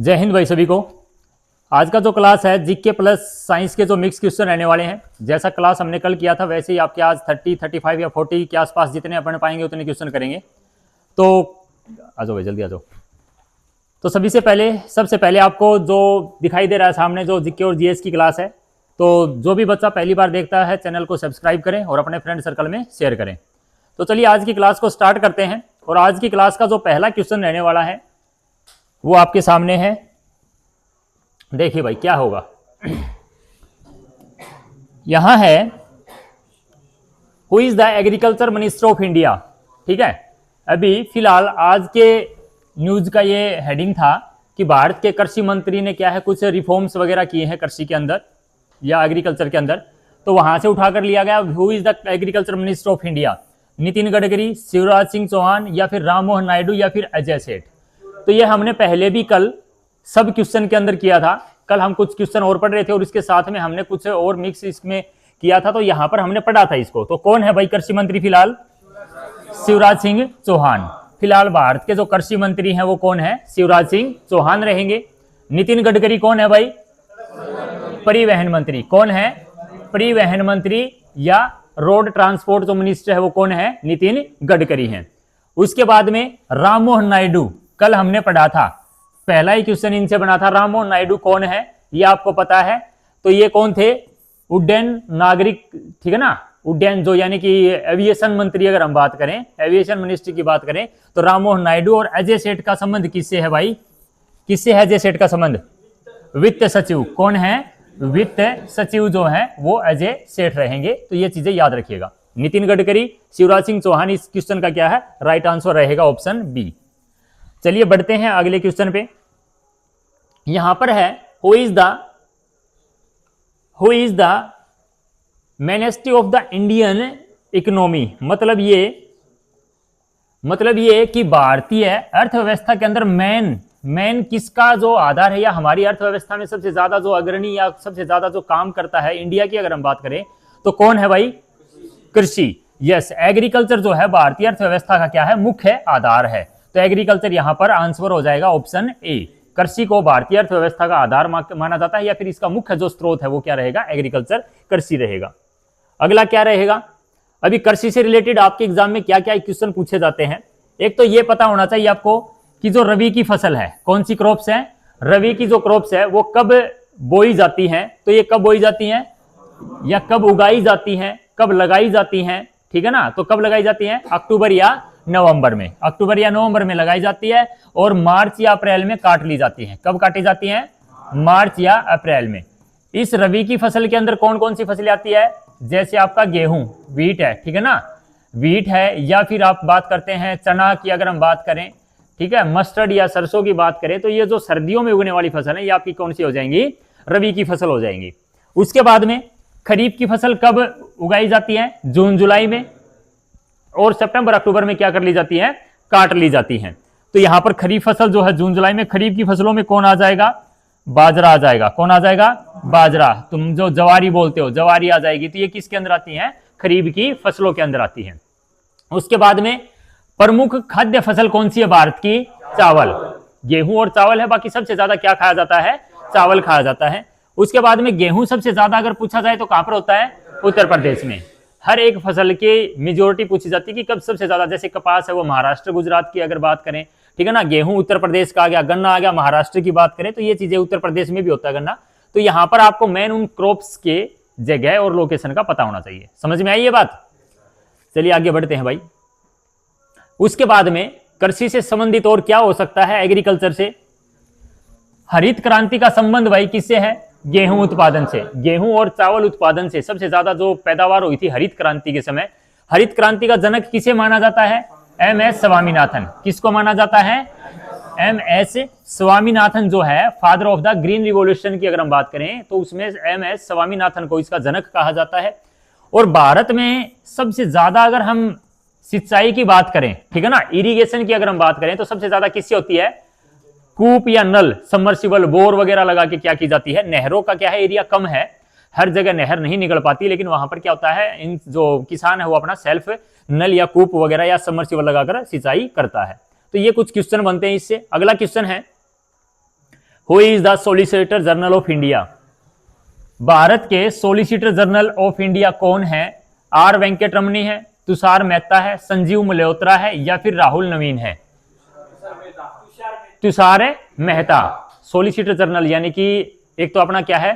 जय हिंद भाई सभी को। आज का जो क्लास है जीके प्लस साइंस के जो मिक्स क्वेश्चन रहने वाले हैं, जैसा क्लास हमने कल किया था वैसे ही आपके आज 30, 35 या 40 के आसपास जितने अपन पाएंगे उतने क्वेश्चन करेंगे। तो आ जाओ भाई, जल्दी आ जाओ। तो सबसे पहले आपको जो दिखाई दे रहा है सामने, जो जीके और जीएस की क्लास है, तो जो भी बच्चा पहली बार देखता है चैनल को सब्सक्राइब करें और अपने फ्रेंड सर्कल में शेयर करें। तो चलिए आज की क्लास को स्टार्ट करते हैं। और आज की क्लास का जो पहला क्वेश्चन रहने वाला है वो आपके सामने है। देखिए भाई क्या होगा। यहां है who is the agriculture minister of India. ठीक है, अभी फिलहाल आज के न्यूज का ये हेडिंग था कि भारत के कृषि मंत्री ने क्या है कुछ रिफॉर्म्स वगैरह किए हैं कृषि के अंदर या एग्रीकल्चर के अंदर। तो वहां से उठाकर लिया गया who is the agriculture minister of India, Nitin Gadkari, Shivraj Singh Chauhan या फिर राम मोहन नायडू या फिर अजय सेठ। तो ये हमने पहले भी कल सब क्वेश्चन के अंदर किया था। कल हम कुछ क्वेश्चन और पढ़ रहे थे और इसके साथ में हमने कुछ और मिक्स इसमें किया था, तो यहां पर हमने पढ़ा था इसको। तो कौन है भाई कृषि मंत्री फिलहाल? शिवराज सिंह चौहान। फिलहाल भारत के जो कृषि मंत्री हैं वो कौन है? शिवराज सिंह चौहान रहेंगे। नितिन गडकरी कौन है भाई? परिवहन मंत्री। कौन है? परिवहन मंत्री या रोड ट्रांसपोर्ट जो मिनिस्टर है वो कौन है? नितिन गडकरी हैं। उसके बाद में राम मोहन नायडू, कल हमने पढ़ा था, पहला ही क्वेश्चन इनसे बना था। राम मोहन नायडू कौन है ये आपको पता है। तो ये कौन थे? उड्डयन नागरिक, ठीक है ना, उड्डयन जो यानी कि एविएशन मंत्री। अगर हम बात करें एविएशन मिनिस्ट्री की बात करें तो राम मोहन नायडू। और अजय सेठ का संबंध किससे है भाई? किससे है अजय सेठ का संबंध? वित्त सचिव। कौन है? वित्त सचिव जो है वो अजय सेठ रहेंगे। तो ये चीजें याद रखिएगा। नितिन गडकरी, शिवराज सिंह चौहान। इस क्वेश्चन का क्या है? राइट आंसर रहेगा ऑप्शन बी। चलिए बढ़ते हैं अगले क्वेश्चन पे। यहां पर है who is the ministry of the Indian economy. मतलब ये कि भारतीय अर्थव्यवस्था के अंदर मेन किसका जो आधार है, या हमारी अर्थव्यवस्था में सबसे ज्यादा जो अग्रणी या सबसे ज्यादा जो काम करता है इंडिया की अगर हम बात करें तो कौन है भाई? कृषि। यस, एग्रीकल्चर जो है भारतीय अर्थव्यवस्था का क्या है? मुख्य आधार है। तो एग्रीकल्चर यहां पर आंसर हो जाएगा ऑप्शन ए। कृषि को भारतीय अर्थव्यवस्था का आधार माना जाता है, या फिर इसका मुख्य जो स्रोत है वो क्या रहेगा? एग्रीकल्चर, कृषि रहेगा। अगला क्या रहेगा? अभी कृषि से रिलेटेड आपके एग्जाम में क्या क्या क्वेश्चन पूछे जाते हैं। एक तो ये पता होना चाहिए आपको कि जो रबी की फसल है, कौन सी क्रॉप्स है? रबी की जो क्रॉप्स है वो कब बोई जाती है? तो ये कब बोई जाती है या कब उगाई जाती है, कब लगाई जाती है? ठीक है ना, तो कब लगाई जाती है? अक्टूबर या नवंबर में। अक्टूबर या नवंबर में लगाई जाती है और मार्च या अप्रैल में काट ली जाती है। कब काटी जाती है? मार्च या अप्रैल में। इस रबी की फसल के अंदर कौन कौन सी फसलें आती है? जैसे आपका गेहूं, व्हीट है, ठीक है ना, व्हीट है, या फिर आप बात करते हैं चना की अगर हम बात करें, ठीक है, मस्टर्ड या सरसों की बात करें, तो ये जो सर्दियों में उगने वाली फसल है ये आपकी कौन सी हो जाएंगी? रबी की फसल हो जाएंगी। उसके बाद में खरीफ की फसल कब उगाई जाती है? जून जुलाई में। और सितंबर अक्टूबर में क्या कर ली जाती है? काट ली जाती है। तो यहां पर खरीफ फसल जो है जून जुलाई में। खरीफ की फसलों में कौन आ जाएगा? बाजरा आ जाएगा। कौन आ जाएगा? बाजरा। तुम जो जवारी बोलते हो, जवारी आ जाएगी। तो ये किसके अंदर आती है? खरीफ की फसलों के अंदर आती है। उसके बाद में प्रमुख खाद्य फसल कौन सी है भारत की? चावल। गेहूं और चावल है। बाकी सबसे ज्यादा क्या खाया जाता है? चावल खाया जाता है। उसके बाद में गेहूं सबसे ज्यादा अगर पूछा जाए तो कहां पर होता है? उत्तर प्रदेश में। हर एक फसल की मेजोरिटी पूछी जाती है कि कब सबसे ज्यादा, जैसे कपास है वो महाराष्ट्र गुजरात की अगर बात करें, ठीक है ना, गेहूं उत्तर प्रदेश का आ गया, गन्ना आ गया महाराष्ट्र की बात करें, तो ये चीजें उत्तर प्रदेश में भी होता है गन्ना। तो यहां पर आपको मेन उन क्रॉप्स के जगह और लोकेशन का पता होना चाहिए। समझ में आई ये बात? चलिए आगे बढ़ते हैं भाई। उसके बाद में कृषि से संबंधित और क्या हो सकता है? एग्रीकल्चर से हरित क्रांति का संबंध भाई किससे है? गेहूं उत्पादन से। गेहूं और चावल उत्पादन से सबसे ज्यादा जो पैदावार हुई थी हरित क्रांति के समय। हरित क्रांति का जनक किसे माना जाता है? एम.एस. स्वामीनाथन। किसको माना जाता है? एम.एस. स्वामीनाथन जो है father of the green revolution की अगर हम बात करें तो उसमें एम.एस. स्वामीनाथन को इसका जनक कहा जाता है। और भारत में सबसे ज्यादा अगर हम सिंचाई की बात करें, ठीक है ना, इरिगेशन की अगर हम बात करें तो सबसे ज्यादा किससे होती है? कूप या नल, सबमर्सिबल, बोर वगैरह लगा के क्या की जाती है? नहरों का क्या है? एरिया कम है, हर जगह नहर नहीं निकल पाती, लेकिन वहां पर क्या होता है, इन जो किसान है वो अपना सेल्फ नल या कूप वगैरह या सबमर्सिबल लगाकर सिंचाई करता है। तो ये कुछ क्वेश्चन बनते हैं इससे। अगला क्वेश्चन है who is the solicitor general of India? Bharat के सोलिसिटर जनरल ऑफ इंडिया कौन है? आर वेंकट रमनी है, तुषार मेहता है, संजीव मल्होत्रा है, या फिर राहुल नवीन है? तुषार मेहता सोलिसिटर जनरल, यानी कि एक तो अपना क्या है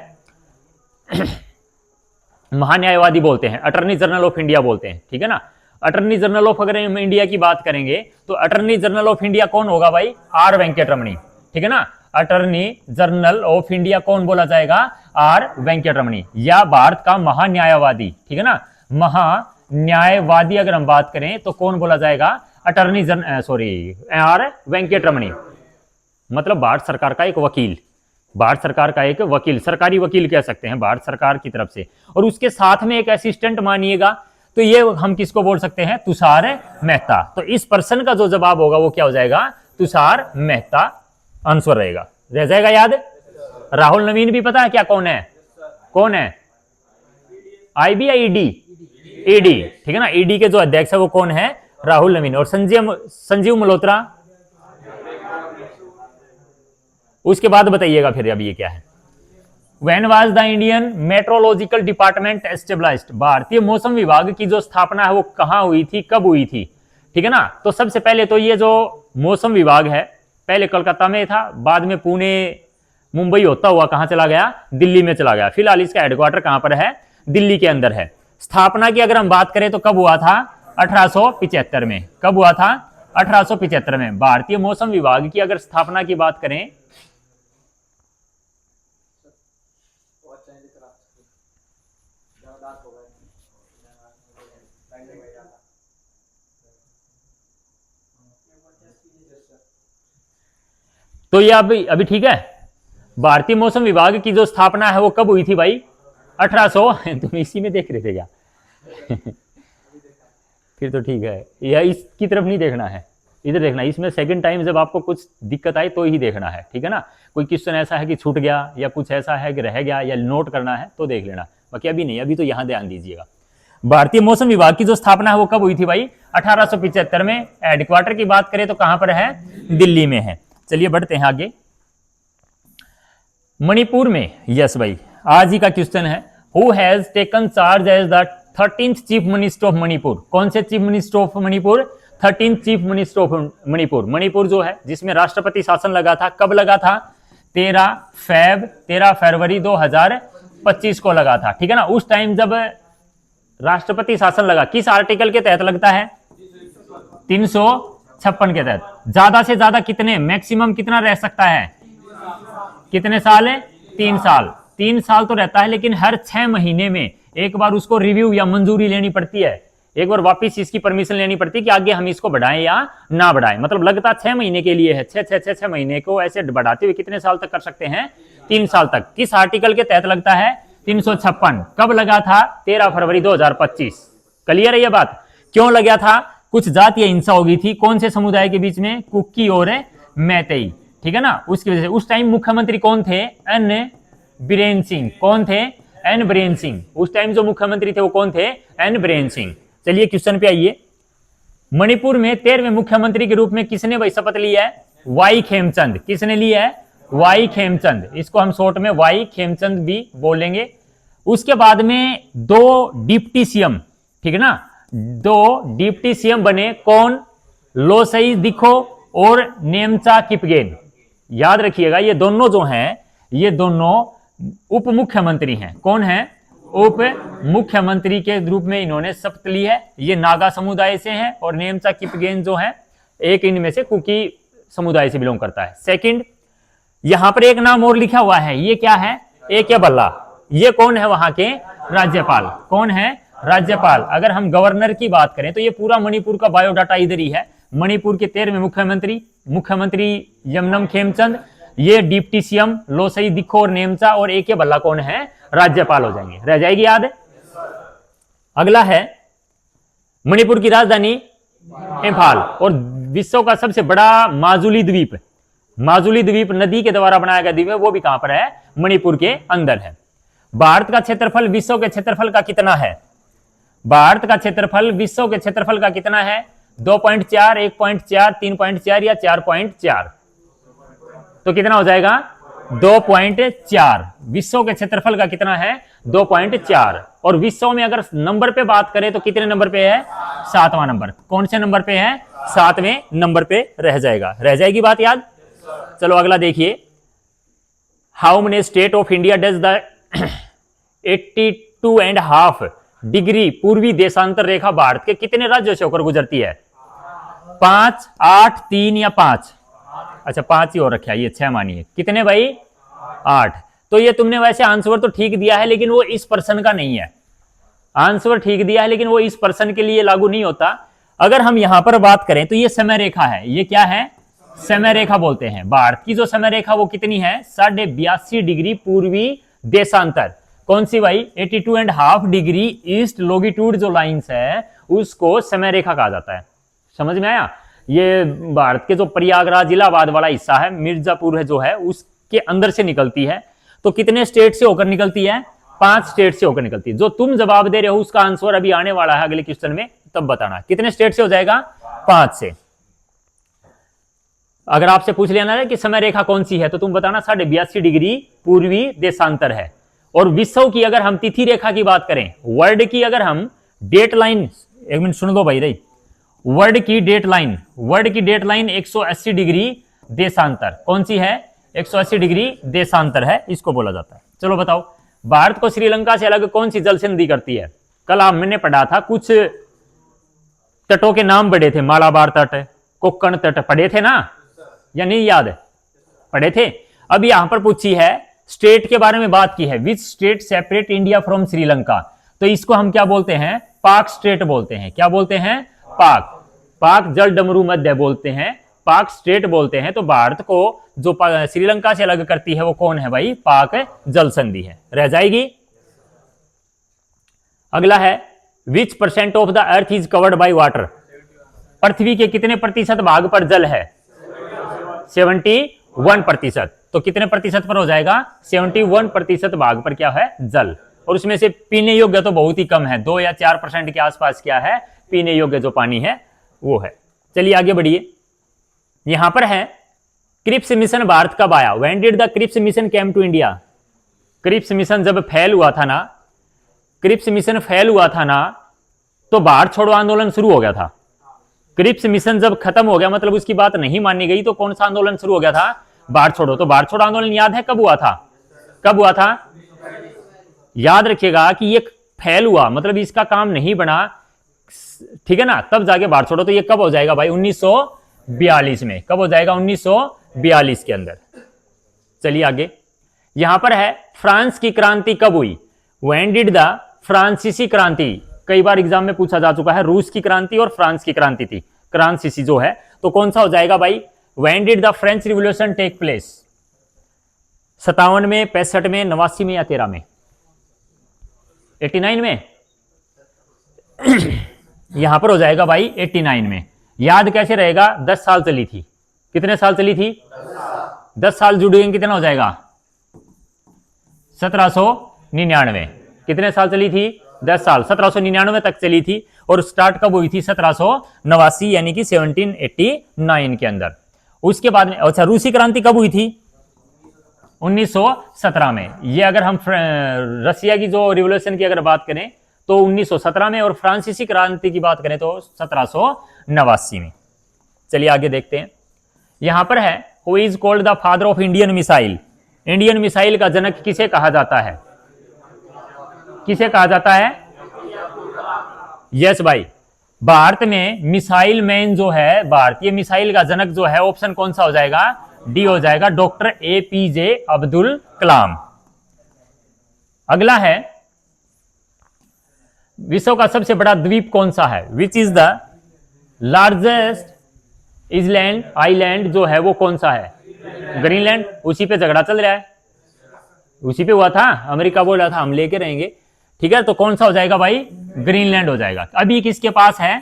महान्यायवादी बोलते हैं, अटर्नी जनरल ऑफ इंडिया बोलते हैं, ठीक है ना। अटर्नी जनरल ऑफ, अगर हम इंडिया की बात करेंगे तो अटर्नी जनरल ऑफ इंडिया कौन होगा भाई? आर वेंकट रमनी, ठीक है ना। अटर्नी जनरल ऑफ इंडिया कौन बोला जाएगा? आर वेंकट रमनी, या भारत का महान्यायवादी, ठीक है ना। महान्यायवादी अगर हम बात करें तो कौन बोला जाएगा? अटर्नी आर वेंकट रमनी, मतलब भारत सरकार का एक वकील, भारत सरकार का एक वकील, सरकारी वकील कह सकते हैं भारत सरकार की तरफ से। और उसके साथ में एक असिस्टेंट मानिएगा, तो ये हम किसको बोल सकते हैं? तुषार मेहता। तो इस पर्सन का जो जवाब होगा वो क्या हो जाएगा? तुषार मेहता आंसर रहेगा। रह जाएगा याद? राहुल नवीन भी पता है क्या कौन है? कौन है? आईबी या ईडी? ईडी, ठीक है ना। ईडी के जो अध्यक्ष है वो कौन है? राहुल नवीन। और संजीव मल्होत्रा, उसके बाद बताइएगा फिर अब ये क्या है। When was the Indian Meteorological Department established? भारतीय मौसम विभाग की जो स्थापना है वो कहां हुई थी, कब हुई थी, ठीक है ना। तो सबसे पहले तो ये जो मौसम विभाग है पहले कलकत्ता में था, बाद में पुणे मुंबई होता हुआ कहां चला गया? दिल्ली में चला गया। फिलहाल इसका हेडक्वार्टर कहां पर है? दिल्ली के अंदर है। स्थापना की अगर हम बात करें तो कब हुआ था? 1875 में। कब हुआ था? 1875 में। भारतीय मौसम विभाग की अगर स्थापना की बात करें तो ये अभी ठीक है। भारतीय मौसम विभाग की जो स्थापना है वो कब हुई थी भाई? 1800 तुम इसी में देख रहे थे क्या? फिर तो ठीक है, या इसकी तरफ नहीं देखना है, इधर देखना। इसमें सेकंड टाइम जब आपको कुछ दिक्कत आई तो ही देखना है, ठीक है ना। कोई क्वेश्चन ऐसा है कि छूट गया या कुछ ऐसा है कि रह गया या नोट करना है तो देख लेना, बाकी अभी नहीं, अभी तो यहां ध्यान दीजिएगा। भारतीय मौसम विभाग की जो स्थापना है वो कब हुई थी भाई? 1875 में। हेडक्वार्टर की बात करें तो कहां पर है? दिल्ली में है। चलिए बढ़ते हैं आगे। मणिपुर में, यस भाई, आज ही का क्वेश्चन है। Who has taken charge as the 13th chief minister of Manipur? कौन से chief minister of Manipur? 13th chief minister of Manipur. Manipur जो है जिसमें राष्ट्रपति शासन लगा था, कब लगा था? 13 फरवरी 2025 को लगा था, ठीक है ना। उस टाइम जब राष्ट्रपति शासन लगा, किस आर्टिकल के तहत लगता है? 356 के तहत। ज्यादा से ज्यादा कितने, मैक्सिमम कितना रह सकता है? कितने साल है? 3 साल। 3 साल तो रहता है, लेकिन हर 6 महीने में एक बार उसको रिव्यू या मंजूरी लेनी पड़ती है, एक बार वापस इसकी परमिशन लेनी पड़ती है कि आगे हम इसको बढ़ाएं या ना बढ़ाएं। मतलब लगता 6 महीने के लिए है, 6 महीने को ऐसे बढ़ाते हुए कितने साल तक कर सकते हैं? 3 साल तक। किस आर्टिकल के तहत लगता है? 356। कब लगा था? 13 फरवरी 2025। क्लियर है ये बात? क्यों लगा था? कुछ जातीय हिंसा हो गई थी, कौन से समुदाय के बीच में? कुकी और मैतेई, ठीक है ना। उसकी वजह से उस टाइम मुख्यमंत्री कौन थे? एन बीरेन सिंह। कौन थे? एन बीरेन सिंह। उस टाइम जो मुख्यमंत्री थे वो कौन थे? एन बीरेन सिंह। चलिए क्वेश्चन पे आइए। मणिपुर में 13वें मुख्यमंत्री के रूप में किसने भाई शपथ लिया है? वाई खेमचंद। किसने लिया है? वाई खेमचंद। इसको हम शॉर्ट में वाई खेमचंद भी बोलेंगे। उसके बाद में 2 डिप्टी सीएम, ठीक है ना, 2 डिप्टी सीएम बने। कौन? लोसई दिखो और नेमचा किपगेन। याद रखिएगा ये दोनों जो हैं ये दोनों उप मुख्यमंत्री हैं। कौन है? उप मुख्यमंत्री के रूप में इन्होंने शपथ ली है। ये नागा समुदाय से हैं और नेमचा किपगेन जो है एक इनमें से कुकी समुदाय से बिलोंग करता है। सेकंड, यहां पर एक नाम और लिखा हुआ है, ये क्या है? AK बल्ला। ये कौन है? वहां के राज्यपाल। कौन है? राज्यपाल। अगर हम गवर्नर की बात करें तो ये पूरा मणिपुर का बायोडाटा इधर ही है। मणिपुर के 13वें मुख्यमंत्री यमनम खेमचंद, ये डिप्टी सीएम लोसई दिखो और नेमचा, और AK बल्ला कौन है? राज्यपाल हो जाएंगे। रह जाएगी याद? अगला है मणिपुर की राजधानी इंफाल और विश्व का सबसे बड़ा माजुली द्वीप। माजुली द्वीप नदी के द्वारा बनाया गया द्वीप है, वो भी कहां पर है? मणिपुर के अंदर है। भारत का क्षेत्रफल विश्व के क्षेत्रफल का कितना है? भारत का क्षेत्रफल विश्व के क्षेत्रफल का कितना है? 2.4, 1.4, 3.4 या 4.4? तो कितना हो जाएगा? 2.4। विश्व के क्षेत्रफल का कितना है? 2.4। और विश्व में अगर नंबर पे बात करें तो कितने नंबर पे है? 7वां नंबर। कौन से नंबर पे है? 7वें नंबर पे रह जाएगा। रह जाएगी बात याद? चलो अगला देखिए, how many state of India does the 82.5 degree पूर्वी देशांतर रेखा भारत के कितने राज्यों से होकर गुजरती है? 5, 8, 3 या 5? अच्छा 5 ही और रखा है, ये 6 मानिए। कितने भाई? 8। तो ये तुमने वैसे आंसर तो ठीक दिया है, लेकिन वो इस पर्सन का नहीं है। आंसर ठीक दिया है लेकिन वो इस पर्सन के लिए लागू नहीं होता। अगर हम यहां पर बात करें तो ये समय रेखा है। ये क्या है? समय रेखा बोलते हैं। भारत की जो समय रेखा वो कितनी है? 82.5 डिग्री पूर्वी देशांतर। कौन सी भाई? 82.5 डिग्री ईस्ट लॉन्गिट्यूड जो लाइंस है उसको समय रेखा कहा जाता है। समझ में आया? ये भारत के जो प्रयागराज इलाहाबाद वाला हिस्सा है, मिर्जापुर है जो है, उसके अंदर से निकलती है। तो कितने स्टेट से होकर निकलती है? 5 स्टेट से होकर निकलती है। जो तुम जवाब दे रहे हो उसका आंसर अभी आने वाला है अगले क्वेश्चन में, तब बताना कितने स्टेट से हो जाएगा? 5 से। अगर आपसे पूछ लेना है कि समय रेखा कौन सी है तो तुम बताना 82.5 डिग्री पूर्वी देशांतर है। और विश्व की अगर हम तिथि रेखा की बात करें, वर्ल्ड की अगर हम डेट लाइन, एक मिनट सुन लो भाई रही, वर्ल्ड की डेट लाइन 180 डिग्री देशांतर। कौन सी है? 180 डिग्री देशांतर है, इसको बोला जाता है। चलो बताओ, भारत को श्रीलंका से अलग कौन सी जल संधि करती है? कल हमने पढ़ा था, कुछ तटों के नाम पढ़े थे, मालाबार तट, कोक्कण तट, पढ़े थे ना या नहीं याद? पढ़े थे। अब यहां पर पूछी है, स्टेट के बारे में बात की है, which state separate India from Sri Lanka. तो इसको हम क्या बोलते हैं? पाक स्टेट बोलते हैं। क्या बोलते हैं? पाक। पाक जल डमरू मध्य बोलते हैं, पाक स्टेट बोलते हैं। तो भारत को जो श्रीलंका से अलग करती है वो कौन है भाई? पाक जल संधि है। रह जाएगी। अगला है, which percent of the earth is covered by water. पृथ्वी के कितने प्रतिशत भाग पर जल है? 71%। तो कितने प्रतिशत पर हो जाएगा? 71% भाग पर क्या है? जल। और उसमें से पीने योग्य तो बहुत ही कम है, 2 या 4% के आसपास क्या है? पीने योग्य जो पानी है वो है। चलिए आगे बढ़िए। यहां पर है, क्रिप्स मिशन भारत कब आया? When did the Cripps mission came to India. Cripps mission जब फेल हुआ था ना, क्रिप्स मिशन फेल हुआ था ना, तो भारत छोड़ो आंदोलन शुरू हो गया था। क्रिप्स मिशन जब खत्म हो गया, मतलब उसकी बात नहीं मानी गई, तो कौन सा आंदोलन शुरू हो गया था? भारत छोड़ो। तो भारत छोड़ो आंदोलन याद है कब हुआ था? कब हुआ था? याद रखिएगा कि ये फेल हुआ, मतलब इसका काम नहीं बना, ठीक है ना, तब जाके भारत छोड़ो। तो ये कब हो जाएगा भाई? 1942 में। कब हो जाएगा? 1942 के अंदर। चलिए आगे। यहां पर है, फ्रांस की क्रांति कब हुई? व्हेन डिड द फ्रांसीसी क्रांति। कई बार एग्जाम में पूछा जा चुका है, रूस की क्रांति और फ्रांस की क्रांति थी, फ्रांसीसी जो है। तो कौन सा हो जाएगा भाई? When did the French revolution take place. 57 में, 65 में, 89 में या 13 में? 89 में। यहां पर हो जाएगा भाई 89 में। याद कैसे रहेगा? 10 साल चली थी। कितने साल चली थी? 10 साल जुड़ेंगे कितना हो जाएगा? 1799। कितने साल चली थी? 10 साल। 1799 तक चली थी। और स्टार्ट कब हुई थी? 1789 यानी कि 1789 के अंदर। उसके बाद में, अच्छा, रूसी क्रांति कब हुई थी? 1917 में। ये अगर हम रसिया की जो रिवॉल्यूशन की अगर बात करें तो 1917 में, और फ्रांसीसी क्रांति की बात करें तो 1789 में। चलिए आगे देखते हैं। यहां पर है, who is called the father of Indian missile. Indian missile का जनक किसे कहा जाता है? किसे कहा जाता है? यस भाई, भारत में मिसाइल मैन जो है, भारतीय मिसाइल का जनक जो है, ऑप्शन कौन सा हो जाएगा? डी हो जाएगा, डॉक्टर APJ अब्दुल कलाम। अगला है, विश्व का सबसे बड़ा द्वीप कौन सा है? Which is the largest island, island जो है वो कौन सा है? ग्रीनलैंड। उसी पे झगड़ा चल रहा है, उसी पे हुआ था, अमेरिका बोल रहा था हम लेके रहेंगे, ठीक है। तो कौन सा हो जाएगा भाई? ग्रीनलैंड हो जाएगा। अभी किसके पास है?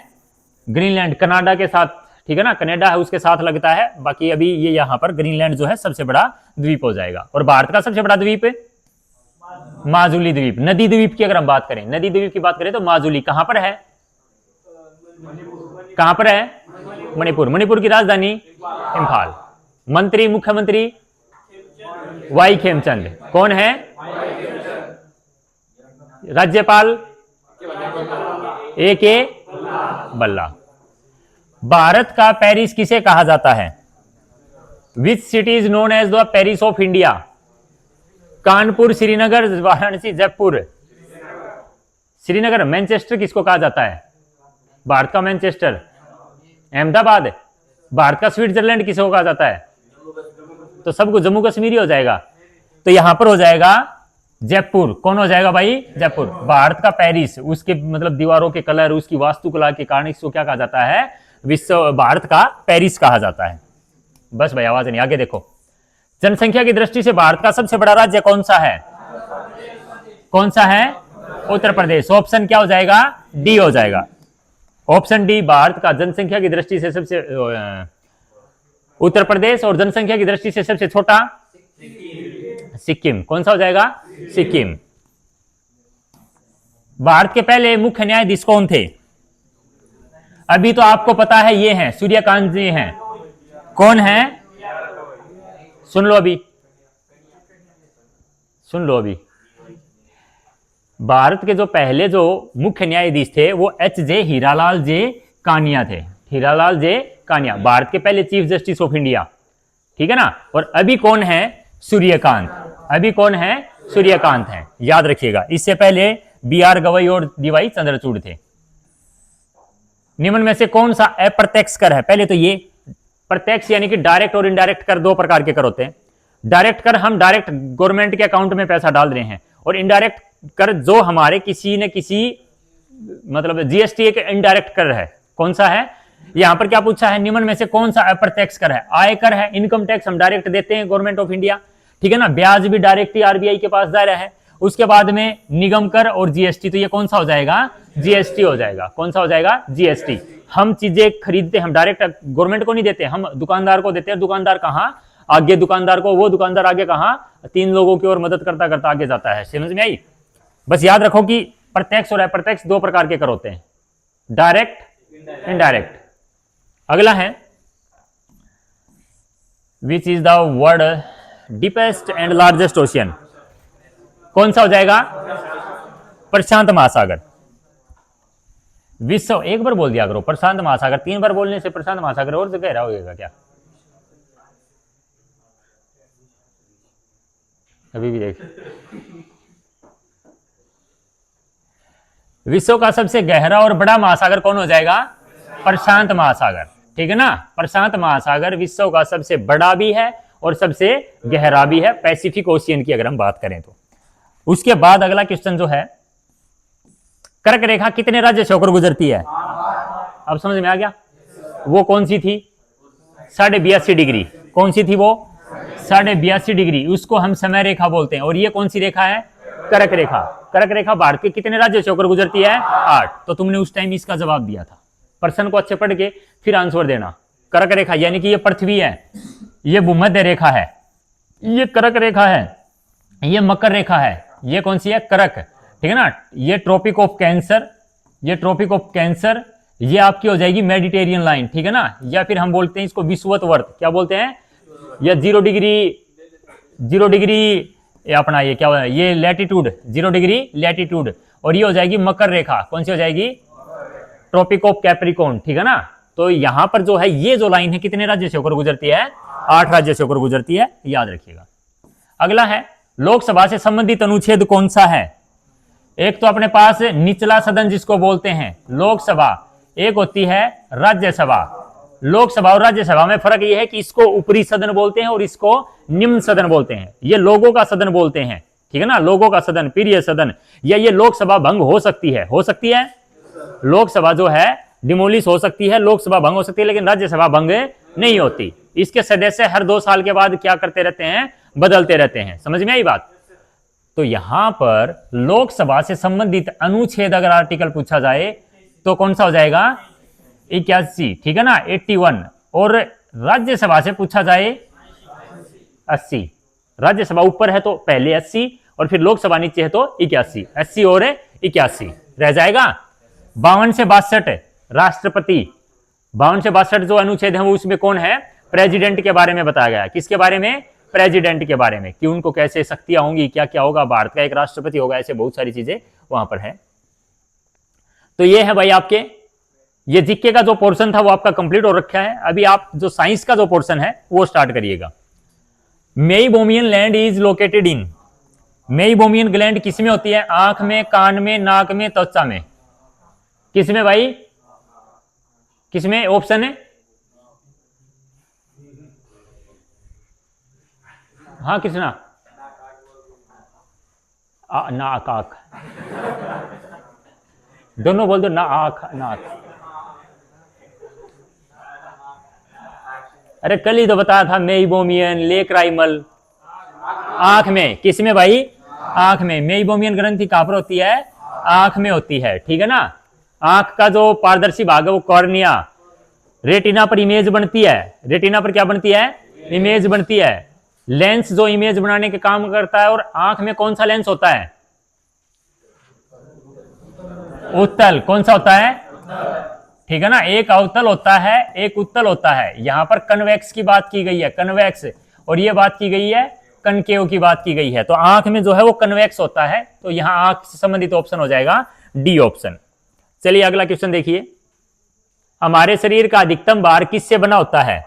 ग्रीनलैंड, कनाडा के साथ, ठीक है ना, कनाडा है उसके साथ लगता है। बाकी अभी ये यहां पर ग्रीनलैंड जो है सबसे बड़ा द्वीप हो जाएगा। और भारत का सबसे बड़ा द्वीप माजुली द्वीप। नदी द्वीप की अगर हम बात करें, नदी द्वीप की बात करें तो माजुली कहां पर है? कहां पर है? मणिपुर। मणिपुर की राजधानी इंफाल। मंत्री, मुख्यमंत्री वाई खेमचंद। कौन है राज्यपाल? ए के बल्ला। भारत का पेरिस किसे कहा जाता है? Which city is known as the Paris of India? Kanpur, Srinagar, Varanasi, Jaipur. Srinagar. Manchester किसको कहा जाता है? भारत का मैनचेस्टर। अहमदाबाद। भारत का स्विट्जरलैंड किसको कहा जाता है? तो सबको जम्मू कश्मीर हो जाएगा। तो यहां पर हो जाएगा जयपुर। कौन हो जाएगा भाई? जयपुर। भारत का पेरिस, उसके मतलब दीवारों के कलर, उसकी वास्तुकला के कारण इसको क्या कहा जाता है? विश्व भारत का पेरिस कहा जाता है। बस भाई आवाज नहीं, आगे देखो। जनसंख्या की दृष्टि से भारत का सबसे बड़ा राज्य कौन सा है? कौन सा है? उत्तर प्रदेश। ऑप्शन क्या हो जाएगा? डी हो जाएगा। ऑप्शन डी, भारत का जनसंख्या की दृष्टि से सबसे उत्तर प्रदेश, और जनसंख्या की दृष्टि से सबसे छोटा सिक्किम। कौन सा हो जाएगा? सिक्किम। भारत के पहले मुख्य न्यायाधीश कौन थे? अभी तो आपको पता है, ये हैं सूर्यकांत जी हैं। कौन है? सुन लो अभी, सुन लो अभी। भारत के जो पहले जो मुख्य न्यायाधीश थे वो एच.जे. हीरालाल जे कानिया थे। हीरालाल जे कानिया, भारत के पहले चीफ जस्टिस ऑफ इंडिया। ठीक है ना। और अभी कौन है? सूर्यकांत। अभी कौन है? सूर्यकांत है, याद रखिएगा। इससे पहले बी.आर. गवई और डी.वाई. चंद्रचूड़ थे। निम्न में से कौन सा अप्रत्यक्ष कर है? पहले तो ये प्रत्यक्ष यानी कि डायरेक्ट और इनडायरेक्ट कर दो प्रकार के कर होते हैं। डायरेक्ट कर हम डायरेक्ट गवर्नमेंट के अकाउंट में पैसा डाल रहे हैं, और इनडायरेक्ट कर जो हमारे किसी न किसी मतलब जीएसटी एक इनडायरेक्ट कर है। कौन सा है? यहां पर क्या पूछा है? निम्न में से कौन सा अप्रत्यक्ष कर है? आयकर है, इनकम टैक्स हम डायरेक्ट देते हैं गवर्नमेंट ऑफ इंडिया। ठीक है ना। ब्याज भी डायरेक्ट ही आरबीआई के पास दायरा है। उसके बाद में निगम कर और जीएसटी, तो ये कौन सा हो जाएगा? जीएसटी हो जाएगा। कौन सा हो जाएगा? जीएसटी। हम चीजें खरीदते हम डायरेक्ट गवर्नमेंट को नहीं देते, हम दुकानदार को देते हैं। दुकानदार कहां? आगे दुकानदार को, वो दुकानदार आगे कहां? 3 लोगों की ओर मदद करता करता आगे जाता है। समझ में आई? बस याद रखो कि प्रत्यक्ष और अप्रत्यक्ष दो प्रकार के कर होते हैं, डायरेक्ट, इनडायरेक्ट। अगला है, which is the world deepest and largest ocean? कौन सा हो जाएगा? प्रशांत महासागर। विश्व, एक बार बोल दिया करो प्रशांत महासागर, 3 बार बोलने से प्रशांत महासागर और गहरा होगा क्या? अभी भी देख। विश्व का सबसे गहरा और बड़ा महासागर कौन हो जाएगा? प्रशांत महासागर। ठीक है ना। प्रशांत महासागर विश्व का सबसे बड़ा भी है और सबसे गहरा भी है, पैसिफिक ओशियन की अगर हम बात करें तो। उसके बाद अगला क्वेश्चन जो है, कर्क रेखा कितने राज्य से होकर गुजरती है? अब समझ में आ गया? वो कौन सी थी? 82.5 डिग्री। कौन सी थी वो? 82.5 डिग्री। उसको हम समय रेखा बोलते हैं। और ये कौन सी रेखा है? कर्क रेखा। कर्क रेखा भारत के कितने राज्यों से होकर गुजरती है? 8। तो तुमने उस टाइम इसका जवाब दिया था। प्रश्न को अच्छे पढ़ के फिर आंसर देना। कर्क रेखा यानी कि ये पृथ्वी है, ये भूमध्य रेखा है, ये कर्क रेखा है, ये मकर रेखा है, ये कौन सी है? कर्क। ठीक है ना। ये ट्रॉपिक ऑफ कैंसर, ये ट्रॉपिक ऑफ कैंसर, ये आपकी हो जाएगी मेडिटेरियन लाइन। ठीक है ना। या फिर हम बोलते हैं इसको विषुवत, क्या बोलते हैं? या 0 डिग्री अपना ये क्या है? ये लैटिट्यूड, 0 डिग्री लैटिट्यूड। और ये हो जाएगी मकर रेखा। कौन सी हो जाएगी? Tropic of Capricorn. ठीक है ना। तो यहां पर जो है ये जो लाइन है कितने राज्य से होकर गुजरती है? 8 राज्य से होकर गुजरती है, याद रखिएगा। अगला है, लोकसभा से संबंधित अनुच्छेद कौन सा है? एक तो अपने पास निचला सदन जिसको बोलते हैं लोकसभा, एक होती है राज्यसभा। लोकसभा और राज्यसभा में फर्क यह है कि इसको ऊपरी सदन बोलते हैं और इसको निम्न सदन बोलते हैं। ये लोगों का सदन बोलते हैं। ठीक है ना। लोगों का सदन, प्रिय सदन। या ये लोकसभा भंग हो सकती है, हो सकती है। लोकसभा जो है डिमोलिश हो सकती है, लोकसभा भंग हो सकती है, लेकिन राज्यसभा भंग नहीं होती। इसके सदस्य हर 2 साल के बाद क्या करते रहते हैं? बदलते रहते हैं। समझ में आई बात? तो यहां पर लोकसभा से संबंधित अनुच्छेद अगर आर्टिकल पूछा जाए तो कौन सा हो जाएगा? 81। ठीक है ना, 81। और राज्यसभा से पूछा जाए 80। राज्यसभा ऊपर है तो पहले 80 और फिर लोकसभा नीचे है तो 81। 80 और 81 रह जाएगा। 52 से 62 राष्ट्रपति। 52 से 62 जो अनुच्छेद है वो उसमें कौन है? प्रेसिडेंट के बारे में बताया गया। किसके बारे में? प्रेसिडेंट के बारे में कि उनको कैसे शक्तियां होंगी, क्या क्या होगा, भारत का एक राष्ट्रपति होगा, ऐसे बहुत सारी चीजें वहां पर है। तो ये है भाई आपके, ये जीके का जो पोर्शन था वो आपका कंप्लीट हो रखा है। अभी आप जो साइंस का जो पोर्शन है वो स्टार्ट करिएगा। Meibomian land is located in, meibomian gland किसमें होती है? आंख में, कान में, नाक में, त्वचा में, किसमें भाई? किसमें? ऑप्शन है हाँ किसना? नाक, आंख, दोनों बोल दो ना, आंख नाक। अरे कल ही तो बताया था, मेइबोमियन, लेक्राइमल, आंख में। किसमें भाई? आंख में। मेइबोमियन ग्रंथि कहां पर होती है? आंख में होती है, ठीक है ना। आंख का जो पारदर्शी भाग है वो कॉर्निया, रेटिना पर इमेज बनती है। रेटिना पर क्या बनती है? इमेज बनती है। लेंस जो इमेज बनाने के काम करता है। और आंख में कौन सा लेंस होता है? उत्तल। कौन सा होता है? ठीक है ना। एक अवतल होता है, एक उत्तल होता है। यहां पर कन्वेक्स की बात की गई है, कन्वेक्स, और ये बात की गई है कनकेव की बात की गई है। तो आंख में जो है वो कन्वेक्स होता है। तो यहां आंख से संबंधित ऑप्शन हो जाएगा डी ऑप्शन। चलिए अगला क्वेश्चन देखिए। हमारे शरीर का अधिकतम भार किससे बना होता है?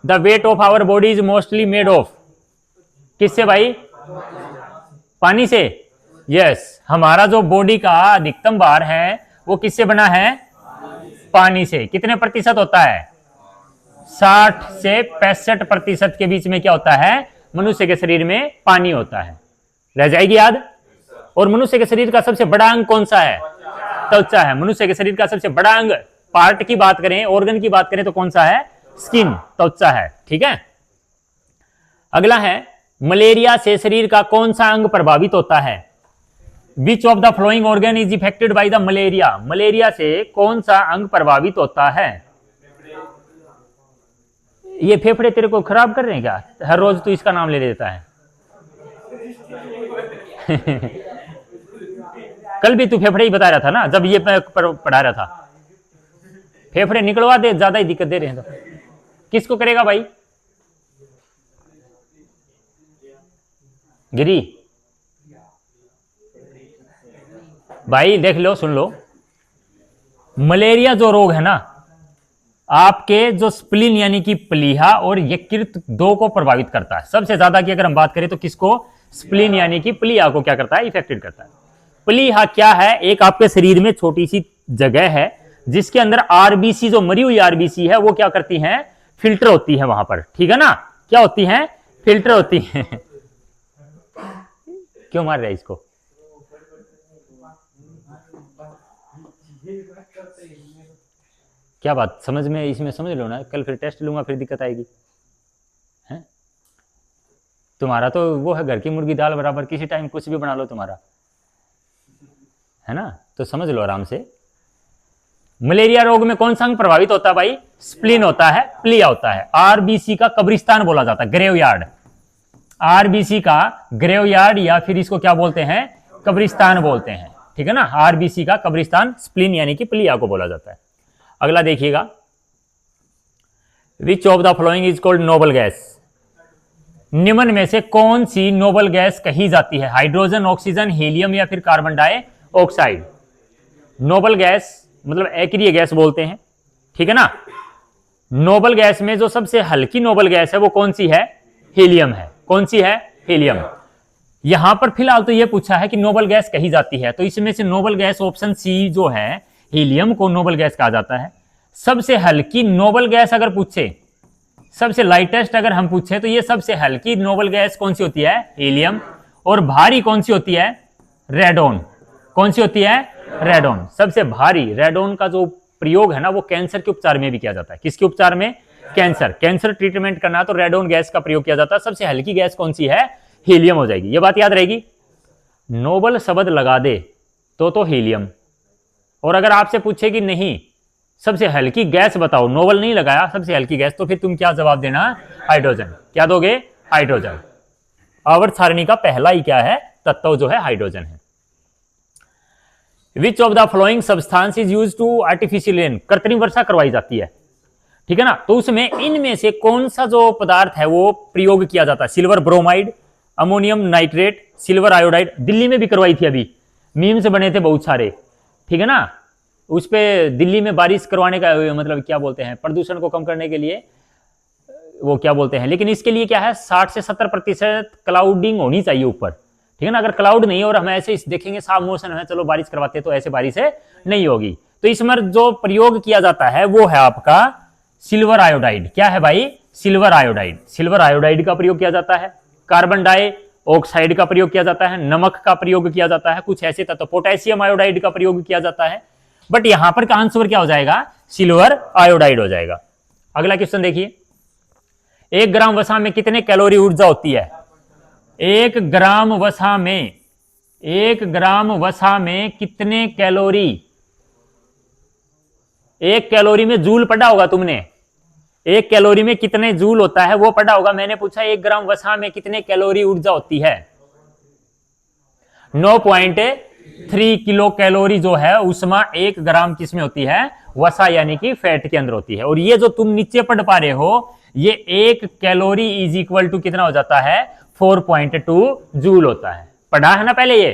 The weight of our body is mostly made of, किससे भाई? पानी से। यस, हमारा जो बॉडी का अधिकतम भार है वो किससे बना है? पानी से। कितने प्रतिशत होता है? 60 से 65% के बीच में क्या होता है? मनुष्य के शरीर में पानी होता है। रह जाएगी याद। और मनुष्य के शरीर का सबसे बड़ा अंग कौन सा है? त्वचा है। मनुष्य के शरीर का सबसे बड़ा अंग, पार्ट की बात करें, ऑर्गन की बात करें तो कौन सा है? स्किन, त्वचा है, ठीक है। अगला है, मलेरिया से शरीर का कौन सा अंग प्रभावित होता है? Which of the flowing organ is affected by the malaria? Malaria से कौन सा अंग प्रभावित होता है? ये फेफड़े तेरे को खराब कर रहे हैं क्या? हर रोज तू इसका नाम ले लेता है। कल भी तू फेफड़े ही बता रहा था ना, जब ये पढ़ा रहा था। फेफड़े निकलवा दे, ज्यादा ही दिक्कत दे रहे हैं। तो किसको करेगा भाई? गिरी भाई देख लो, सुन लो। मलेरिया जो रोग है ना, आपके जो स्प्लीन यानी कि प्लीहा और यकृत दो को प्रभावित करता है। सबसे ज्यादा की अगर हम बात करें तो किसको? स्प्लीन यानी कि प्लीहा को क्या करता है? इफेक्टेड करता है। प्लीहा क्या है? एक आपके शरीर में छोटी सी जगह है जिसके अंदर आरबीसी, जो मरी हुई आरबीसी है, वो क्या करती हैं? फिल्टर होती है वहां पर, ठीक है ना। क्या होती हैं? फिल्टर होती हैं। क्यों मार रहा है इसको? क्या बात समझ में, इसमें समझ लो ना, कल फिर टेस्ट लूंगा फिर दिक्कत आएगी। हैं? तुम्हारा तो वो है घर की मुर्गी दाल बराबर, किसी टाइम कुछ भी बना लो तुम्हारा, है ना। तो समझ लो आराम से। मलेरिया रोग में कौन सा अंग प्रभावित होता है भाई? स्प्लीन होता है, प्लिया होता है। आरबीसी का कब्रिस्तान बोला जाता है, ग्रेवयार्ड। आरबीसी का ग्रेवयार्ड, या फिर इसको क्या बोलते हैं? कब्रिस्तान बोलते हैं, ठीक है ना। आरबीसी का कब्रिस्तान स्प्लीन यानी कि प्लिया को बोला जाता है। अगला देखिएगा, विच of the following is called noble gas? निम्न में से कौन सी नोबल गैस कही जाती है? हाइड्रोजन, ऑक्सीजन, हीलियम या फिर कार्बन डाइऑक्साइड? नोबल गैस मतलब अक्रिय गैस बोलते हैं, ठीक है ना। नोबल गैस में जो सबसे हल्की नोबल गैस है वो कौन सी है? हीलियम है। कौन सी है? हीलियम। यहां पर फिलहाल तो यह पूछा है कि नोबल गैस कही जाती है, तो इसमें से नोबल गैस ऑप्शन सी जो है, हीलियम को नोबल गैस कहा जाता है। सबसे हल्की नोबल गैस अगर पूछे, सबसे लाइटेस्ट अगर हम पूछे, तो ये सबसे हल्की नोबल गैस कौन सी होती है? हीलियम। और भारी कौन सी होती है? रेडोन। कौन सी होती है? रेडोन। सबसे भारी रेडोन का जो प्रयोग है ना, वो कैंसर के उपचार में भी किया जाता है। किसके उपचार में? कैंसर ट्रीटमेंट करना तो रेडोन गैस का प्रयोग किया जाता है। सबसे हल्की गैस कौन सी है? हीलियम हो जाएगी। ये बात याद रहेगी। नोबल शब्द लगा दे तो हीलियम। और अगर आपसे पूछे कि नहीं सबसे हल्की गैस बताओ, नोबल नहीं लगाया, सबसे हल्की गैस, तो फिर तुम क्या जवाब देना? हाइड्रोजन। क्या दोगे? हाइड्रोजन। आवर्त सारणी का पहला ही क्या है? तत्व जो है हाइड्रोजन है। Which of the following substance is used to artificial rain? कृत्रिम वर्षा करवाई जाती है, ठीक है ना। तो उसमें इनमें से कौन सा जो पदार्थ है वो प्रयोग किया जाता है? Silver bromide, ammonium nitrate, silver iodide. Delhi में भी करवाई थी अभी, मीम से बने थे बहुत सारे, ठीक है ना। उस पे दिल्ली में बारिश करवाने का मतलब क्या बोलते हैं, प्रदूषण को कम करने के लिए वो क्या बोलते हैं। लेकिन इसके लिए क्या है, 60 से 70% क्लाउडिंग होनी चाहिए ऊपर, ठीक है ना। अगर क्लाउड नहीं और हम ऐसे देखेंगे साफ मौसम है चलो बारिश करवाते, तो ऐसे बारिश है नहीं होगी। तो इसमें जो प्रयोग किया जाता है वो है आपका सिल्वर आयोडाइड। क्या है भाई? Silver iodide. सिल्वर आयोडाइड का प्रयोग किया जाता है। कार्बन डाइऑक्साइड का प्रयोग किया जाता है, नमक का प्रयोग किया जाता है, कुछ ऐसे तत्व, पोटेशियम आयोडाइड का प्रयोग किया जाता है। बट यहां पर का आंसर क्या हो जाएगा? सिल्वर आयोडाइड हो जाएगा। अगला क्वेश्चन देखिए, 1 ग्राम वसा में कितने कैलोरी ऊर्जा होती है? 1 ग्राम वसा में, 1 ग्राम वसा में कितने कैलोरी? 1 कैलोरी में जूल पढ़ा होगा तुमने, 1 कैलोरी में कितने जूल होता है वो पढ़ा होगा। मैंने पूछा 1 ग्राम वसा में कितने कैलोरी ऊर्जा होती है? 9.3 किलो कैलोरी जो है उसमें 1 ग्राम किसमें होती है? वसा यानी कि फैट के अंदर होती है। और ये जो तुम नीचे पढ़ पा रहे हो, ये 1 कैलोरी इज इक्वल टू कितना हो जाता है? 4.2 जूल होता है। पढ़ा है ना पहले ये?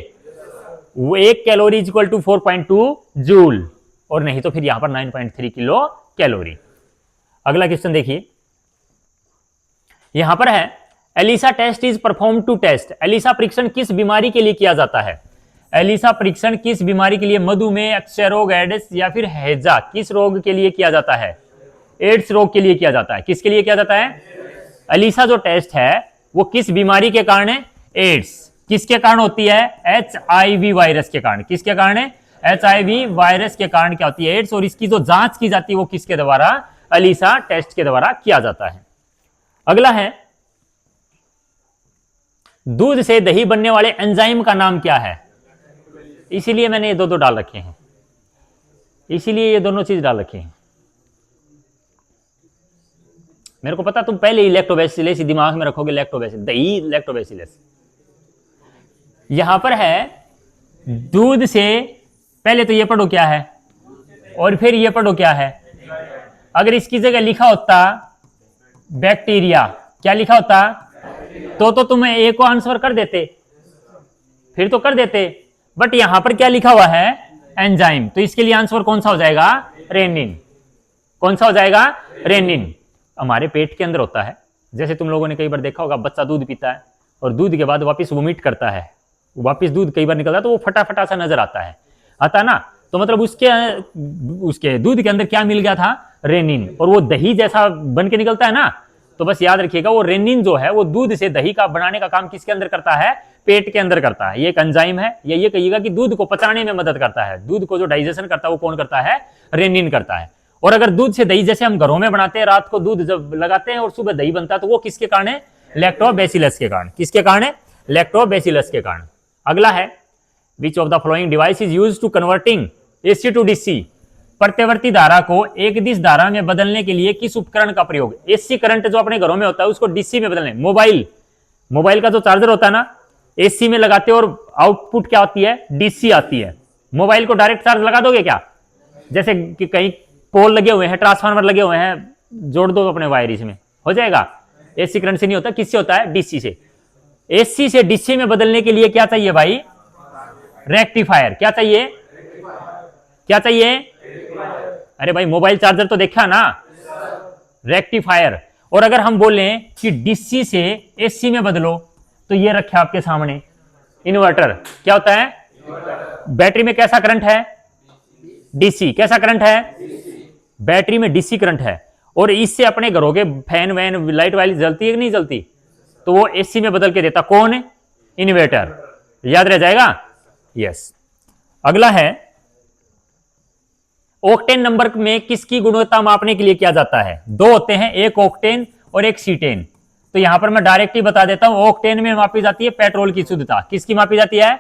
1 calorie is equal to 4.2 joule, और नहीं तो फिर यहां पर 9.3 किलो कैलोरी। अगला क्वेश्चन देखिए, यहां पर है ELISA test is perform to test. ELISA परीक्षण किस बीमारी के लिए किया जाता है? एलिसा परीक्षण किस बीमारी के लिए? मधुमेह, अक्षय रोग, एड्स या फिर हैजा, किस रोग के लिए किया जाता है? एड्स रोग के लिए किया जाता है। किसके लिए किया जाता है? एलिसा जो टेस्ट है वो किस बीमारी के कारण है? एड्स। किसके कारण होती है? HIV वायरस के कारण। किसके कारण है? HIV वायरस के कारण क्या होती है? एड्स। और इसकी जो जांच की जाती है वो किसके द्वारा? एलिसा टेस्ट के द्वारा किया जाता है। अगला है, दूध से दही बनने वाले एंजाइम का नाम क्या है? इसीलिए मैंने ये दो डाल रखे हैं, इसीलिए ये दोनों चीज डाल रखे हैं। मेरे को पता तुम पहले ही लैक्टोबैसिलस दिमाग में रखोगे, लैक्टोबैसिलस, दही लैक्टोबैसिलस। यहां पर है दूध से, पहले तो ये पढ़ो क्या है और फिर ये पढ़ो क्या है। अगर इसकी जगह लिखा होता बैक्टीरिया, क्या लिखा होता? तो तुम्हें ए को आंसर कर देते, फिर तो कर देते। बट यहां पर क्या लिखा हुआ है? एंजाइम। तो इसके लिए आंसर कौन सा हो जाएगा? रेनिन। कौन सा हो जाएगा? रेनिन। हमारे पेट के अंदर होता है। जैसे तुम लोगों ने कई बार देखा होगा, बच्चा दूध पीता है और दूध के बाद वापस वोमिट करता है, वापस दूध कई बार निकलता है तो वो फटा फटा सा नजर आता है ना। तो मतलब उसके दूध के अंदर क्या मिल गया था? रेनिन। और वो दही जैसा बन के निकलता है ना। तो बस याद रखिएगा, वो रेनिन जो है वो दूध से दही का बनाने का काम किसके अंदर करता है? पेट के अंदर करता है। ये एक एंजाइम है, या ये कहिएगा कि दूध को पचाने में मदद करता है। दूध को जो डाइजेशन करता है वो कौन करता है? रेनिन करता है। और अगर दूध से दही, जैसे हम घरों में बनाते हैं, रात को दूध जब लगाते हैं और सुबह दही बनता है, तो वो किसके कारण है? लैक्टोबैसिलस के कारण। किसके कारण है? लैक्टोबैसिलस के कारण। अगला है, which of the following device is used to converting AC to DC। प्रत्यवर्ती धारा को एक दिश धारा में बदलने के लिए किस उपकरण का प्रयोग? AC करंट जो अपने घरों में होता है उसको DC में बदलने। मोबाइल का जो चार्जर होता है ना, AC में लगाते हो और आउटपुट क्या आती है? DC आती है। मोबाइल को डायरेक्ट चार्ज लगा दोगे क्या? जैसे कि कहीं पोल लगे हुए हैं, ट्रांसफार्मर लगे हुए हैं, जोड़ दो अपने वायर, इसमें हो जाएगा। AC करंट से नहीं होता, किससे होता है? DC से। AC से DC में बदलने के लिए क्या चाहिए भाई? रेक्टिफायर। क्या चाहिए? क्या चाहिए? अरे भाई मोबाइल चार्जर तो देखा ना, रेक्टिफायर। और अगर हम बोलें कि DC से AC में बदलो, तो ये रखे आपके सामने इन्वर्टर। क्या होता है? बैटरी में कैसा करंट है? DC। कैसा करंट है? बैटरी में DC करंट है। और इससे अपने घरों के फैन वैन लाइट वाइट जलती है कि नहीं जलती? तो वो AC में बदल के देता कौन? इन्वर्टर। याद रह जाएगा? यस। अगला है, ऑक्टेन नंबर में किसकी गुणवत्ता मापने के लिए किया जाता है? दो होते हैं, एक ऑक्टेन और एक सीटेन। तो यहां पर मैं डायरेक्ट ही बता देता हूं, ऑक्टेन में मापी जाती है पेट्रोल की शुद्धता। किसकी मापी जाती है?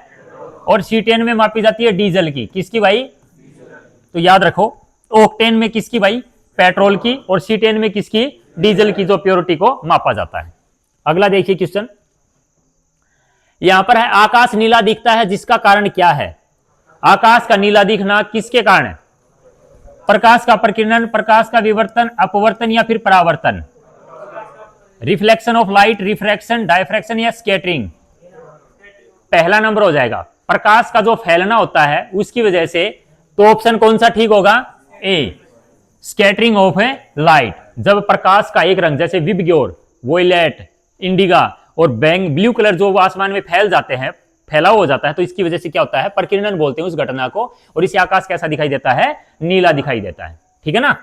और सीटेन में मापी जाती है डीजल की। किसकी भाई? तो याद रखो, ऑक्टेन में किसकी भाई? पेट्रोल की। और सीटेन में किसकी? डीजल की, जो प्योरिटी को मापा जाता है। अगला देखिए क्वेश्चन, यहां पर है, आकाश नीला दिखता है जिसका कारण क्या है? आकाश का नीला दिखना किसके कारण है? प्रकाश का प्रकीर्णन, प्रकाश का विवर्तन, अपवर्तन या फिर परावर्तन, reflection of light, refraction, diffraction या स्कैटरिंग। पहला नंबर हो जाएगा प्रकाश का जो फैलना होता है उसकी वजह से, तो ऑप्शन कौन सा ठीक होगा? ए, स्कैटरिंग ऑफ ए लाइट। जब प्रकाश का एक रंग जैसे विबग्योर, वोयलेट, इंडिगा और बैंग ब्लू कलर जो आसमान में फैल जाते हैं, फैलाव हो जाता है, तो इसकी वजह से क्या होता है? प्रकीर्णन बोलते हैं उस घटना को। और इसे आकाश कैसा दिखाई देता है? नीला दिखाई देता है, ठीक है ना।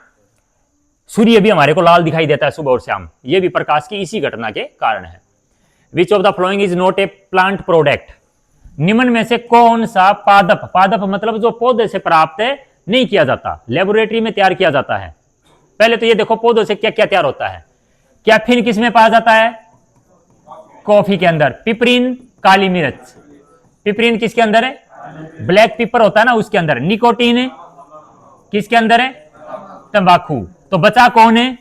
सूर्य भी हमारे को लाल दिखाई देता है सुबह और शाम, ये भी प्रकाश की इसी घटना के कारण है। Which of the following is not a plant product? निम्न में से कौन सा पादप, पादप मतलब जो पौधे से प्राप्त नहीं किया जाता, लेबोरेटरी में तैयार किया जाता है। पहले तो ये देखो पौधों से क्या क्या तैयार होता है। कैफीन किस में पाया जाता है? कॉफी के अंदर। पिपरीन काली मिर्च, पिपरीन किसके अंदर है? ब्लैक पेपर होता है ना उसके अंदर। निकोटीन किसके अंदर है? तंबाकू। तो बचा कौन है?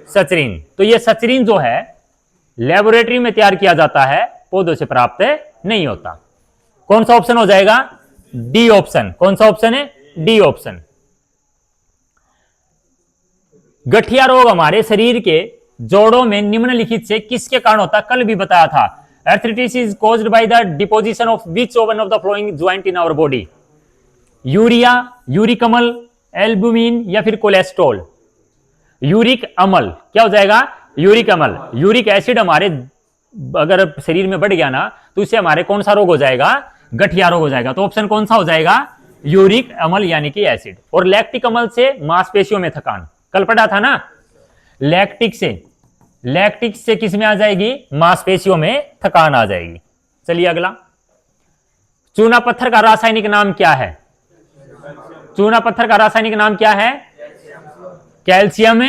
सचरीन। तो ये सचरीन जो है लेबोरेटरी में तैयार किया जाता है, पौधों से प्राप्त नहीं होता। कौन सा ऑप्शन हो जाएगा? D option. कौन सा ऑप्शन है? D option. गठिया रोग हमारे शरीर के जोड़ों में निम्नलिखित से किसके कारण होता है? कल भी बताया था। Arthritis is caused by the deposition of which one of the following joint in our body? Urea, uric अम्ल, एल्बुमिन या फिर कोलेस्ट्रॉल? यूरिक अम्ल क्या हो जाएगा? यूरिक अम्ल। यूरिक एसिड हमारे अगर शरीर में बढ़ गया ना तो इससे हमारे कौन सा रोग हो जाएगा? गठिया रोग हो जाएगा। तो ऑप्शन कौन सा हो जाएगा? यूरिक अम्ल यानी कि एसिड। और लैक्टिक अम्ल से मांसपेशियों में थकान, कल पढ़ा था ना। लैक्टिक से किस में आ जाएगी? मांसपेशियों में थकान आ जाएगी। चलिए अगला, चूना पत्थर का रासायनिक नाम क्या है? चूना पत्थर का रासायनिक नाम क्या है? Calcium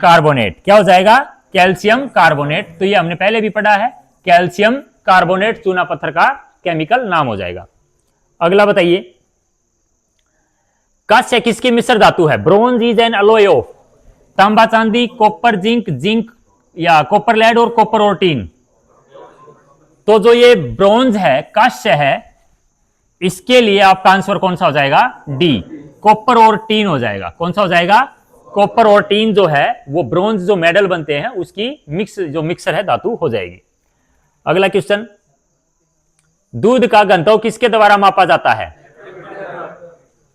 carbonate. क्या हो जाएगा? Calcium carbonate. तो ये हमने पहले भी पढ़ा है, कैल्शियम कार्बोनेट चूना पत्थर का केमिकल नाम हो जाएगा। अगला बताइए, कांस्य किसकी मिश्र धातु है? Bronze is an alloy of तांबा चांदी, कॉपर जिंक, जिंक या कॉपर लेड और कॉपर और टीन। तो जो ये ब्रोंज है, कांस्य है, इसके लिए आपका आंसर कौन सा हो जाएगा? डी, कॉपर और टीन हो जाएगा। कौन सा हो जाएगा? कॉपर और टीन जो है वो ब्रोंज जो मेडल बनते हैं उसकी मिक्सर है धातु हो जाएगी। अगला क्वेश्चन, दूध का घनत्व किसके द्वारा मापा जाता है?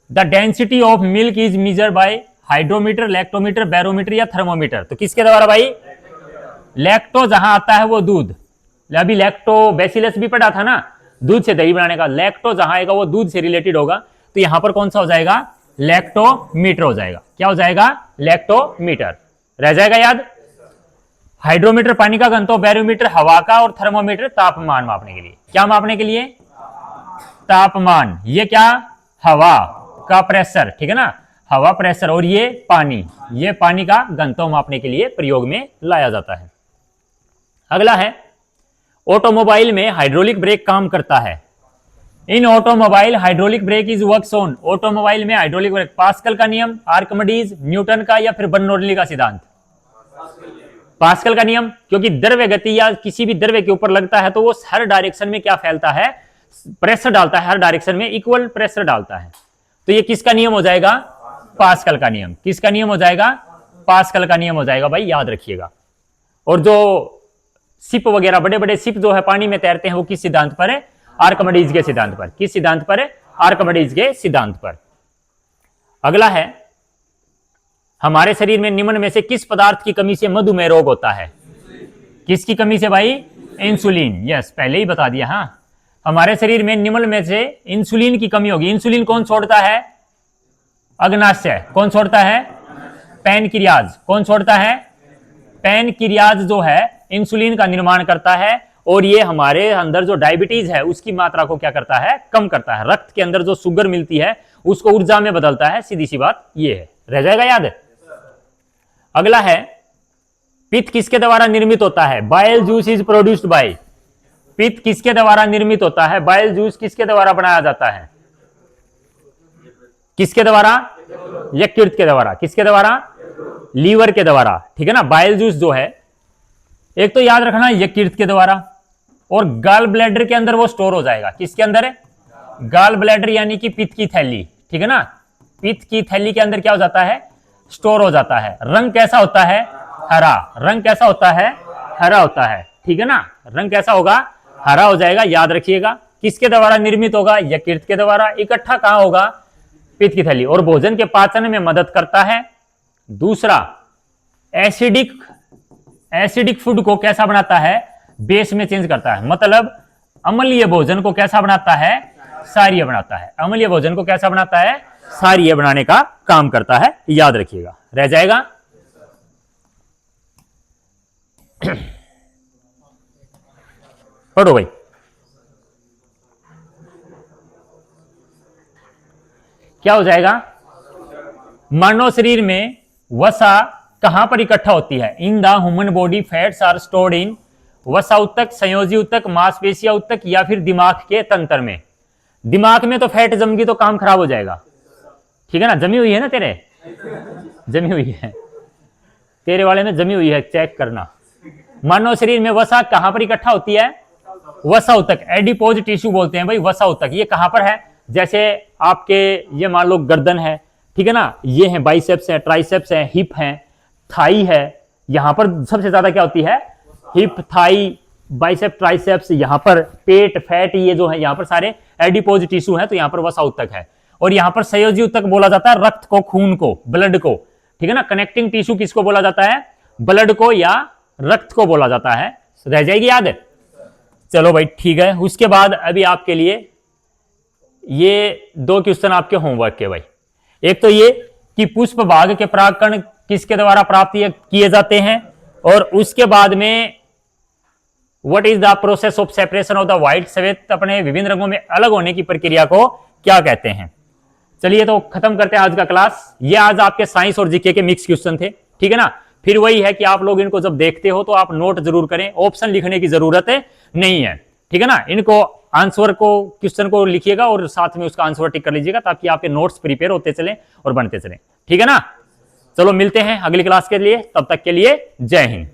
The density of milk is measured by hydrometer, lactometer, barometer या थर्मोमीटर। तो किसके द्वारा भाई? लैक्टो जहां आता है वो दूध, अभी लैक्टो बैसिलस भी पढ़ा था ना, दूध से दही बनाने का। लैक्टो जहां आएगा वो दूध से रिलेटेड होगा, तो यहां पर कौन सा हो जाएगा? लैक्टोमीटर हो जाएगा। क्या हो जाएगा? लैक्टोमीटर। रह जाएगा याद? हाइड्रोमीटर पानी का घनत्व, बैरोमीटर हवा का और थर्मोमीटर तापमान मापने के लिए। क्या मापने के लिए? तापमान। ये क्या? हवा का प्रेशर, ठीक है ना, हवा प्रेशर। और ये पानी का घनत्व मापने के लिए प्रयोग में लाया जाता है। अगला है, ऑटोमोबाइल में हाइड्रोलिक ब्रेक काम करता है। इन automobile hydraulic brake is works on. Automobile में हाइड्रोलिक ब्रेक, पास्कल का नियम, आर्किमिडीज, न्यूटन का या फिर बर्नौली का सिद्धांत? पास्कल का नियम, क्योंकि द्रव्य गति या किसी भी द्रव्य के ऊपर लगता है तो वो हर डायरेक्शन में क्या फैलता है? प्रेशर डालता है, हर डायरेक्शन में इक्वल प्रेशर डालता है। तो ये किसका नियम हो जाएगा? पास्कल का नियम। किसका नियम हो जाएगा? पास्कल का नियम हो जाएगा भाई, याद रखिएगा। और जो शिप वगैरह, बड़े बड़े शिप जो है पानी में तैरते हैं, वो किस सिद्धांत पर है? आर्किमिडीज के सिद्धांत पर। किस सिद्धांत पर है? आर्किमिडीज के सिद्धांत पर। अगला है, हमारे शरीर में निम्न में से किस पदार्थ की कमी से मधुमेह रोग होता है? किसकी कमी से भाई? इंसुलिन। यस, पहले ही बता दिया। हाँ, हमारे शरीर में निम्न में से इंसुलिन की कमी होगी। इंसुलिन कौन छोड़ता है? अग्नाशय। कौन छोड़ता है? पैनक्रियाज। कौन छोड़ता है? पैनक्रियाज जो है इंसुलिन का निर्माण करता है, और ये हमारे अंदर जो डायबिटीज है उसकी मात्रा को क्या करता है? कम करता है। रक्त के अंदर जो शुगर मिलती है उसको ऊर्जा में बदलता है। सीधी सी बात ये है। रह जाएगा याद? अगला है, पित्त किसके द्वारा निर्मित होता है? Bile juice is produced by. पित्त किसके द्वारा निर्मित होता है? बाइल जूस किसके द्वारा बनाया जाता है? किसके द्वारा? यकृत के द्वारा। किसके द्वारा? लीवर के द्वारा, ठीक है ना। बाइल जूस जो है, एक तो याद रखना यकृत के द्वारा, और गाल ब्लैडर के अंदर वो स्टोर हो जाएगा। किसके अंदर है? गाल ब्लैडर यानी कि पित्त की थैली, ठीक है ना। पित्त की थैली के अंदर क्या हो जाता है, स्टोर हो जाता है। रंग कैसा होता है, हरा। रंग कैसा होता है, हरा होता है, ठीक है ना। रंग कैसा होगा, हरा हो जाएगा, याद रखिएगा। किसके द्वारा निर्मित होगा, यकृत के द्वारा। इकट्ठा कहां होगा, पित्त की थैली, और भोजन के पाचन में मदद करता है। दूसरा, एसिडिक फूड को कैसा बनाता है, बेस में चेंज करता है। मतलब अम्लीय भोजन को कैसा बनाता है, क्षारीय बनाता है। अम्लीय भोजन को कैसा बनाता है, क्षारीय बनाने का काम करता है, याद रखिएगा। रह जाएगा। पढ़ो भाई। क्या हो जाएगा, मानव शरीर में वसा कहां पर इकट्ठा होती है, in the human body fats are stored in. वसा उत्तक, संयोजी उत्तक, मांसपेशिया उत्तक, या फिर दिमाग के तंत्र में। दिमाग में तो फैट जम गई तो काम खराब हो जाएगा, ठीक है ना। जमी हुई है ना तेरे, जमी हुई है तेरे वाले में, जमी हुई है, चेक करना। मानव शरीर में वसा कहां पर इकट्ठा होती है, वसा उत्तक, एडिपोज टिश्यू बोलते हैं भाई वसा उत्तक। ये कहां पर है, जैसे आपके ये मान लो गर्दन है, ठीक है ना, ये है बाइसेप्स है, ट्राइसेप्स है, हिप है, थाई है। यहां पर सबसे ज्यादा क्या होती है, हिप, थाई, बाइसेप, ट्राइसेप्स। यहां पर पेट, फैट, ये जो है यहां पर सारे एडिपोज टिश्यू है, तो यहां पर वसा उत्तक है। और यहां पर संयोजी उत्तक बोला जाता है रक्त को, खून को, ब्लड को, ठीक है ना। कनेक्टिंग टिश्यू किसको बोला जाता है, ब्लड को या रक्त को बोला जाता है। रह जाएगी याद, चलो भाई ठीक है। उसके बाद अभी आपके लिए ये 2 क्वेश्चन आपके होमवर्क के भाई। एक तो ये कि पुष्प भाग के परागकण किसके द्वारा प्राप्त किए जाते हैं, और उसके बाद में what is the process of separation of the white, श्वेत अपने विभिन्न रंगों में अलग होने की प्रक्रिया को क्या कहते हैं। चलिए तो खत्म करते हैं आज का क्लास। ये आज आपके साइंस और जीके के मिक्स क्वेश्चन थे, ठीक है ना। फिर वही है कि आप लोग इनको जब देखते हो तो आप नोट जरूर करें, ऑप्शन लिखने की जरूरत नहीं है, ठीक है ना। इनको आंसर को, क्वेश्चन को लिखिएगा और साथ में उसका आंसर टिक कर लीजिएगा, ताकि आपके नोट्स प्रिपेयर होते चले और बनते चले, ठीक है ना। चलो मिलते हैं अगली क्लास के लिए, तब तक के लिए जय हिंद।